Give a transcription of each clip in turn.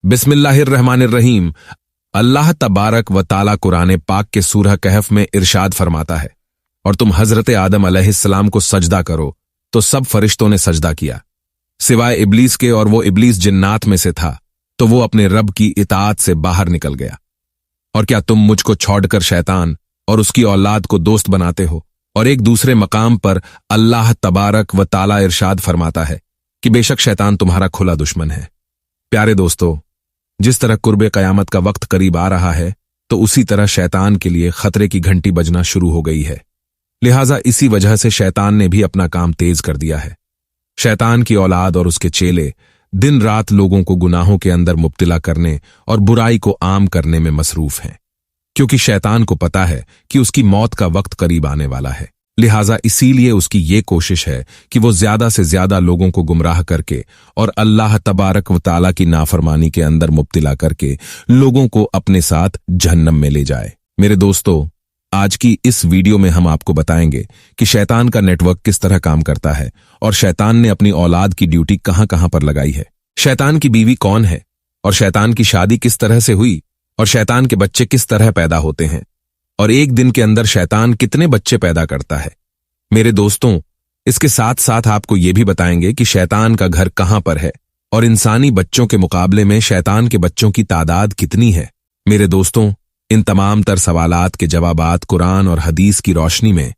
बिस्मिल्लाहिर्रहमानिर्रहीम। अल्लाह तबारक व ताला कुरान पाक के सूरह कहफ में इरशाद फरमाता है, और तुम हजरत आदम अलैहिस्सलाम को सजदा करो तो सब फरिश्तों ने सजदा किया सिवाय इब्लीस के, और वो इब्लीस जिन्नात में से था, तो वो अपने रब की इताअत से बाहर निकल गया। और क्या तुम मुझको छोड़कर शैतान और उसकी औलाद को दोस्त बनाते हो? और एक दूसरे मकाम पर अल्लाह तबारक व ताला इरशाद फरमाता है कि बेशक शैतान तुम्हारा खुला दुश्मन है। प्यारे दोस्तों, जिस तरह कुर्बे कयामत का वक्त करीब आ रहा है, तो उसी तरह शैतान के लिए खतरे की घंटी बजना शुरू हो गई है। लिहाजा इसी वजह से शैतान ने भी अपना काम तेज कर दिया है। शैतान की औलाद और उसके चेले दिन रात लोगों को गुनाहों के अंदर मुब्तिला करने और बुराई को आम करने में मसरूफ हैं, क्योंकि शैतान को पता है कि उसकी मौत का वक्त करीब आने वाला है। लिहाजा इसीलिए उसकी ये कोशिश है कि वो ज्यादा से ज्यादा लोगों को गुमराह करके और अल्लाह तबारक व ताला की नाफरमानी के अंदर मुब्तिला करके लोगों को अपने साथ जहन्नम में ले जाए। मेरे दोस्तों, आज की इस वीडियो में हम आपको बताएंगे कि शैतान का नेटवर्क किस तरह काम करता है और शैतान ने अपनी औलाद की ड्यूटी कहां कहां पर लगाई है, शैतान की बीवी कौन है, और शैतान की शादी किस तरह से हुई, और शैतान के बच्चे किस तरह पैदा होते हैं, और एक दिन के अंदर शैतान कितने बच्चे पैदा करता है। मेरे दोस्तों, इसके साथ साथ आपको यह भी बताएंगे कि शैतान का घर कहां पर है और इंसानी बच्चों के मुकाबले में शैतान के बच्चों की तादाद कितनी है। मेरे दोस्तों, इन तमाम तर सवालात के जवाबात कुरान और हदीस की रोशनी में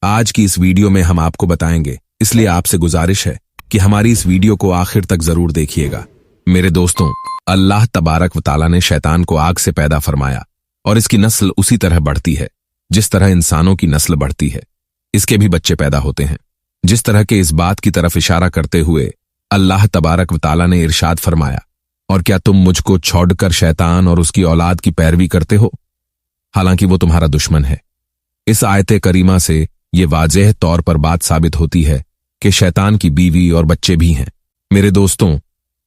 आज की इस वीडियो में हम आपको बताएंगे। इसलिए आपसे गुजारिश है कि हमारी इस वीडियो को आखिर तक जरूर देखिएगा। मेरे दोस्तों, अल्लाह तबारक व ताला ने शैतान को आग से पैदा फरमाया, और इसकी नस्ल उसी तरह बढ़ती है जिस तरह इंसानों की नस्ल बढ़ती है। इसके भी बच्चे पैदा होते हैं। जिस तरह के इस बात की तरफ इशारा करते हुए अल्लाह तबारक व ताला ने इरशाद फरमाया, और क्या तुम मुझको छोड़कर शैतान और उसकी औलाद की पैरवी करते हो, हालांकि वो तुम्हारा दुश्मन है। इस आयत करीमा से ये वाज़ेह तौर पर बात साबित होती है कि शैतान की बीवी और बच्चे भी हैं। मेरे दोस्तों,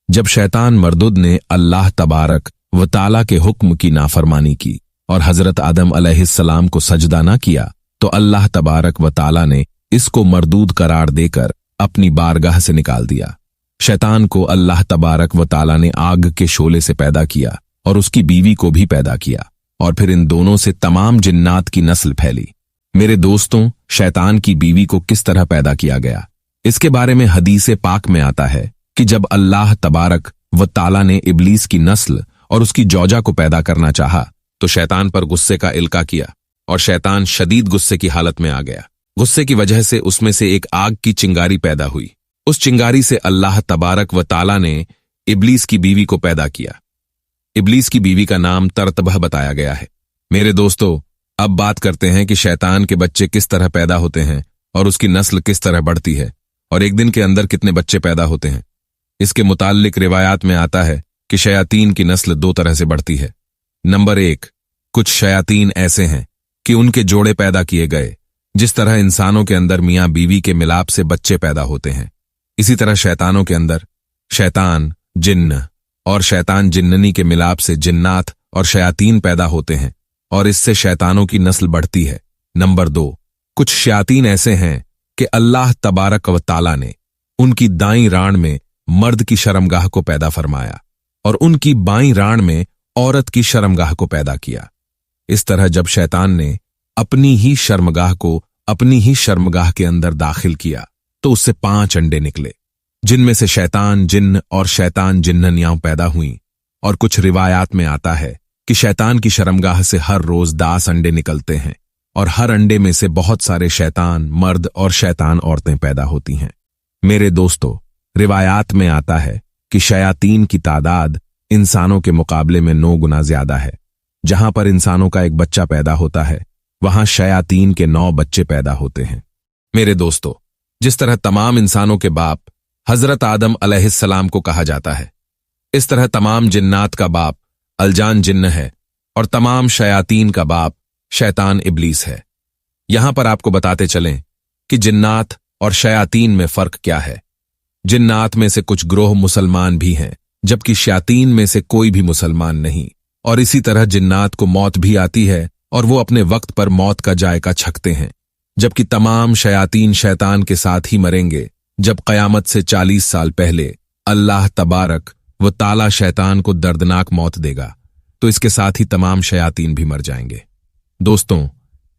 जब शैतान मरदुद ने अल्लाह तबारक व ताला के हुक्म की नाफरमानी की और हजरत आदम अलैहिस्सलाम को सजदा ना किया, तो अल्लाह तबारक व ताला ने इसको मरदूद करार देकर अपनी बारगाह से निकाल दिया। शैतान को अल्लाह तबारक व ताला ने आग के शोले से पैदा किया और उसकी बीवी को भी पैदा किया, और फिर इन दोनों से तमाम जिन्नात की नस्ल फैली। मेरे दोस्तों, शैतान की बीवी को किस तरह पैदा किया गया, इसके बारे में हदीसे पाक में आता है कि जब अल्लाह तबारक व ताला ने इब्लीस की नस्ल और उसकी जौजा को पैदा करना चाहा, तो शैतान पर गुस्से का इल्का किया और शैतान शदीद गुस्से की हालत में आ गया। गुस्से की वजह से उसमें से एक आग की चिंगारी पैदा हुई। उस चिंगारी से अल्लाह तबारक व ताला ने इब्लीस की बीवी को पैदा किया। इब्लीस की बीवी का नाम तरतबह बताया गया है। मेरे दोस्तों, अब बात करते हैं कि शैतान के बच्चे किस तरह पैदा होते हैं और उसकी नस्ल किस तरह बढ़ती है, और एक दिन के अंदर कितने बच्चे पैदा होते हैं। इसके मुताल्लिक रिवायात में आता है कि शयातीन की नस्ल दो तरह से बढ़ती है। नंबर 1, कुछ शयातीन ऐसे हैं कि उनके जोड़े पैदा किए गए, जिस तरह इंसानों के अंदर मियां बीवी के मिलाप से बच्चे पैदा होते हैं, इसी तरह शैतानों के अंदर शैतान जिन्न और शैतान जिन्ननी के मिलाप से जिन्नात और शयातीन पैदा होते हैं, और इससे शैतानों की नस्ल बढ़ती है। नंबर 2, कुछ शयातीन ऐसे हैं कि अल्लाह तबारक व ताला ने उनकी दाईं राण में मर्द की शर्मगाह को पैदा फरमाया और उनकी बाईं राण में औरत की शर्मगाह को पैदा किया। इस तरह जब शैतान ने अपनी ही शर्मगाह को अपनी ही शर्मगाह के अंदर दाखिल किया, तो उससे 5 अंडे निकले, जिनमें से शैतान जिन्न और शैतान जिन्ननियां पैदा हुईं। और कुछ रिवायात में आता है कि शैतान की शर्मगाह से हर रोज 10 अंडे निकलते हैं, और हर अंडे में से बहुत सारे शैतान मर्द और शैतान औरतें पैदा होती हैं। मेरे दोस्तों, रिवायात में आता है कि शयातीन की तादाद इंसानों के मुकाबले में 9 गुना ज्यादा है। जहां पर इंसानों का एक बच्चा पैदा होता है, वहां शयातीन के 9 बच्चे पैदा होते हैं। मेरे दोस्तों, जिस तरह तमाम इंसानों के बाप हजरत आदम अलैहिस्सलाम को कहा जाता है, इस तरह तमाम जिन्नात का बाप अलजान जिन्न है और तमाम शयातीन का बाप शैतान इब्लीस है। यहां पर आपको बताते चलें कि जिन्नात और शयातीन में फर्क क्या है। जिन्नात में से कुछ ग्रोह मुसलमान भी हैं, जबकि शयातीन में से कोई भी मुसलमान नहीं। और इसी तरह जिन्नात को मौत भी आती है और वो अपने वक्त पर मौत का जायका छकते हैं, जबकि तमाम शयातीन शैतान के साथ ही मरेंगे, जब कयामत से 40 साल पहले अल्लाह तबारक वो ताला शैतान को दर्दनाक मौत देगा, तो इसके साथ ही तमाम शयातीन भी मर जाएंगे। दोस्तों,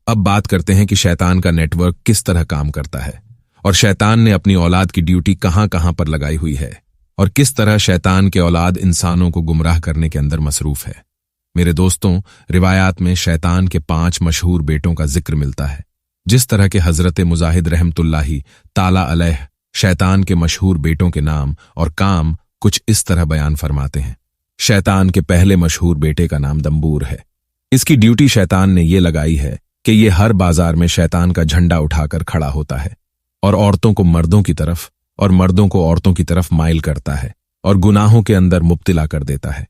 अब बात करते हैं कि शैतान का नेटवर्क किस तरह काम करता है और शैतान ने अपनी औलाद की ड्यूटी कहां कहां पर लगाई हुई है और किस तरह शैतान के औलाद इंसानों को गुमराह करने के अंदर मसरूफ है। मेरे दोस्तों, रिवायात में शैतान के 5 मशहूर बेटों का जिक्र मिलता है। जिस तरह के हजरत मुजाहिद रहमतुल्लाही ताला अलैह शैतान के मशहूर बेटों के नाम और काम कुछ इस तरह बयान फरमाते हैं। शैतान के पहले मशहूर बेटे का नाम दंबूर है। इसकी ड्यूटी शैतान ने यह लगाई है कि यह हर बाजार में शैतान का झंडा उठाकर खड़ा होता है और औरतों को मर्दों की तरफ और मर्दों को औरतों की तरफ माइल करता है और गुनाहों के अंदर मुब्तिला कर देता है।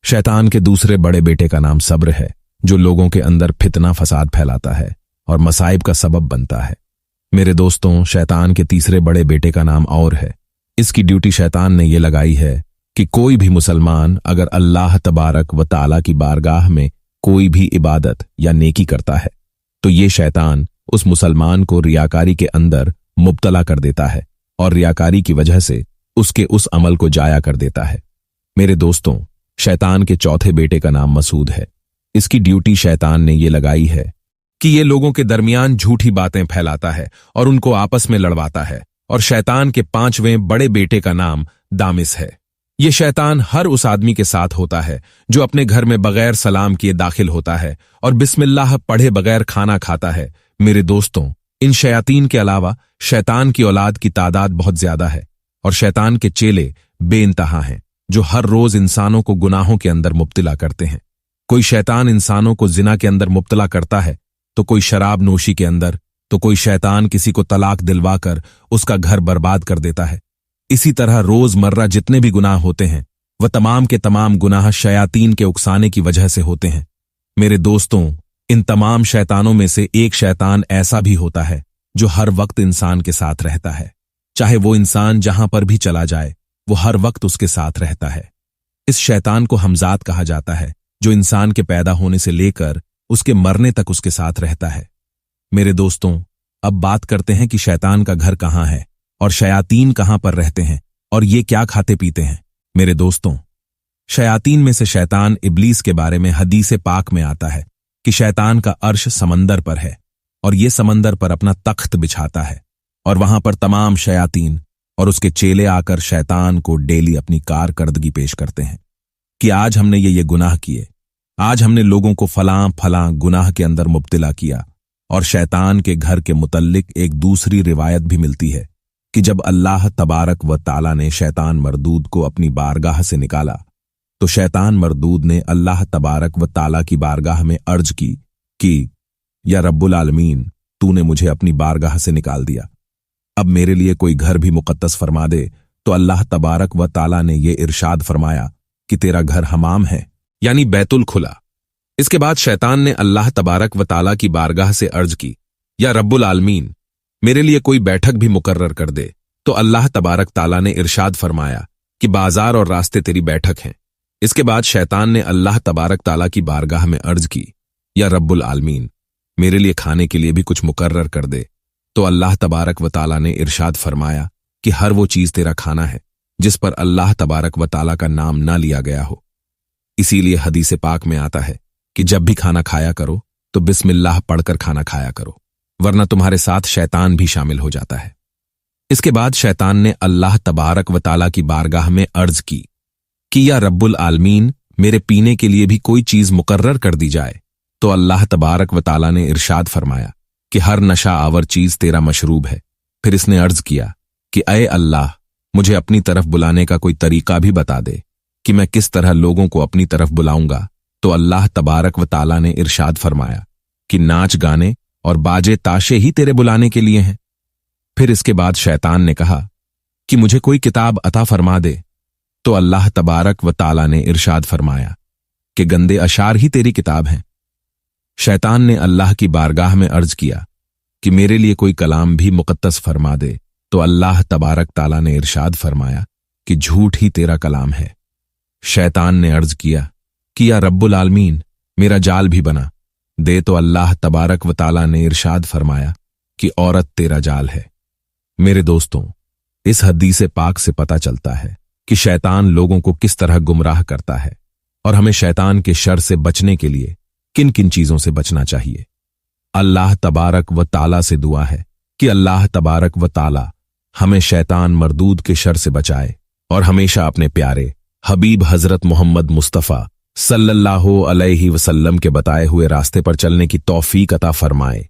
शैतान के दूसरे बड़े बेटे का नाम सब्र है, जो लोगों के अंदर फितना फसाद फैलाता है और मसाइब का सबब बनता है। मेरे दोस्तों, शैतान के तीसरे बड़े बेटे का नाम और है। इसकी ड्यूटी शैतान ने यह लगाई है कि कोई भी मुसलमान अगर अल्लाह तबारक व ताला की बारगाह में कोई भी इबादत या नेकी करता है तो ये शैतान उस मुसलमान को रियाकारी के अंदर मुब्तला कर देता है और रियाकारी की वजह से उसके उस अमल को जाया कर देता है। मेरे दोस्तों, शैतान के चौथे बेटे का नाम मसूद है। इसकी ड्यूटी शैतान ने यह लगाई है कि ये लोगों के दरमियान झूठी बातें फैलाता है और उनको आपस में लड़वाता है। और शैतान के 5वें बड़े बेटे का नाम दामिस है। ये शैतान हर उस आदमी के साथ होता है जो अपने घर में बगैर सलाम किए दाखिल होता है और बिस्मिल्लाह पढ़े बगैर खाना खाता है। मेरे दोस्तों, इन शयातीन के अलावा शैतान की औलाद की तादाद बहुत ज्यादा है और शैतान के चेले बेइंतहा हैं जो हर रोज इंसानों को गुनाहों के अंदर मुब्तिला करते हैं। कोई शैतान इंसानों को जिना के अंदर मुब्तला करता है, तो कोई शराब नोशी के अंदर, तो कोई शैतान किसी को तलाक दिलवाकर उसका घर बर्बाद कर देता है। इसी तरह रोजमर्रा जितने भी गुनाह होते हैं वह तमाम के तमाम गुनाह शयातीन के उकसाने की वजह से होते हैं। मेरे दोस्तों, इन तमाम शैतानों में से एक शैतान ऐसा भी होता है जो हर वक्त इंसान के साथ रहता है। चाहे वो इंसान जहां पर भी चला जाए, वो हर वक्त उसके साथ रहता है। इस शैतान को हमजाद कहा जाता है, जो इंसान के पैदा होने से लेकर उसके मरने तक उसके साथ रहता है। मेरे दोस्तों, अब बात करते हैं कि शैतान का घर कहां है और शयातीन कहां पर रहते हैं और ये क्या खाते पीते हैं। मेरे दोस्तों, शयातीन में से शैतान इब्लीस के बारे में हदीस पाक में आता है कि शैतान का अर्श समंदर पर है और ये समंदर पर अपना तख्त बिछाता है और वहां पर तमाम शयातीन और उसके चेले आकर शैतान को डेली अपनी कारकर्दगी पेश करते हैं कि आज हमने ये गुनाह किए, आज हमने लोगों को फलां फलां गुनाह के अंदर मुब्तिला किया। और शैतान के घर के मुतल्लिक एक दूसरी रिवायत भी मिलती है कि जब अल्लाह तबारक व ताला ने शैतान मरदूद को अपनी बारगाह से निकाला तो शैतान मरदूद ने अल्लाह तबारक व ताला की बारगाह में अर्ज की कि या रब्बुल आलमीन, तूने मुझे अपनी बारगाह से निकाल दिया, अब मेरे लिए कोई घर भी मुकद्दस फरमा दे। तो अल्लाह तबारक व ताला ने यह इरशाद फरमाया कि तेरा घर हमाम है, यानी बैतुल खुला। इसके बाद शैतान ने अल्लाह तबारक व ताला की बारगाह से अर्ज की, या रब्बुल आलमीन, मेरे लिए कोई बैठक भी मुकर्रर कर दे। तो अल्लाह तबारक ताला ने इरशाद फरमाया कि बाजार और रास्ते तेरी बैठक हैं। इसके बाद शैतान ने अल्लाह तबारक ताला की बारगाह में अर्ज की, या रब्बुल आलमीन, मेरे लिए खाने के लिए भी कुछ मुकर्रर कर दे। तो अल्लाह तबारक व ताला ने इरशाद फरमाया कि हर वो चीज तेरा खाना है जिस पर अल्लाह तबारक व ताला का नाम ना लिया गया हो। इसीलिए हदीस पाक में आता है कि जब भी खाना खाया करो तो बिस्मिल्लाह पढ़कर खाना खाया करो, वरना तुम्हारे साथ शैतान भी शामिल हो जाता है। इसके बाद शैतान ने अल्लाह तबारक व ताला की बारगाह में अर्ज की कि या रब्बुल आलमीन, मेरे पीने के लिए भी कोई चीज मुकर्रर कर दी जाए। तो अल्लाह तबारक व ताला ने इरशाद फरमाया कि हर नशा आवर चीज तेरा मशरूब है। फिर इसने अर्ज किया कि अय अल्लाह, मुझे अपनी तरफ बुलाने का कोई तरीका भी बता दे कि मैं किस तरह लोगों को अपनी तरफ बुलाऊंगा। तो अल्लाह तबारक व ताला ने इरशाद फरमाया कि नाच गाने और बाजे ताशे ही तेरे बुलाने के लिए हैं। फिर इसके बाद शैतान ने कहा कि मुझे कोई किताब अता फरमा दे। तो अल्लाह तबारक व ताला ने इरशाद फरमाया कि गंदे अशार ही तेरी किताब हैं। शैतान ने अल्लाह की बारगाह में अर्ज किया कि मेरे लिए कोई कलाम भी मुकद्दस फरमा दे। तो अल्लाह तबारक ताला ने इरशाद फरमाया कि झूठ ही तेरा कलाम है। शैतान ने अर्ज किया कि या रब्बुल आलमीन, मेरा जाल भी बना दे। तो अल्लाह तबारक व ताला ने इरशाद फरमाया कि औरत तेरा जाल है। मेरे दोस्तों, इस हदीस पाक से पता चलता है कि शैतान लोगों को किस तरह गुमराह करता है और हमें शैतान के शर से बचने के लिए किन किन चीजों से बचना चाहिए। अल्लाह तबारक व ताला से दुआ है कि अल्लाह तबारक व ताला हमें शैतान मरदूद के शर से बचाए और हमेशा अपने प्यारे हबीब हजरत मोहम्मद मुस्तफ़ा सल्लल्लाहु अलैहि वसल्लम के बताए हुए रास्ते पर चलने की तौफीक अता फरमाए।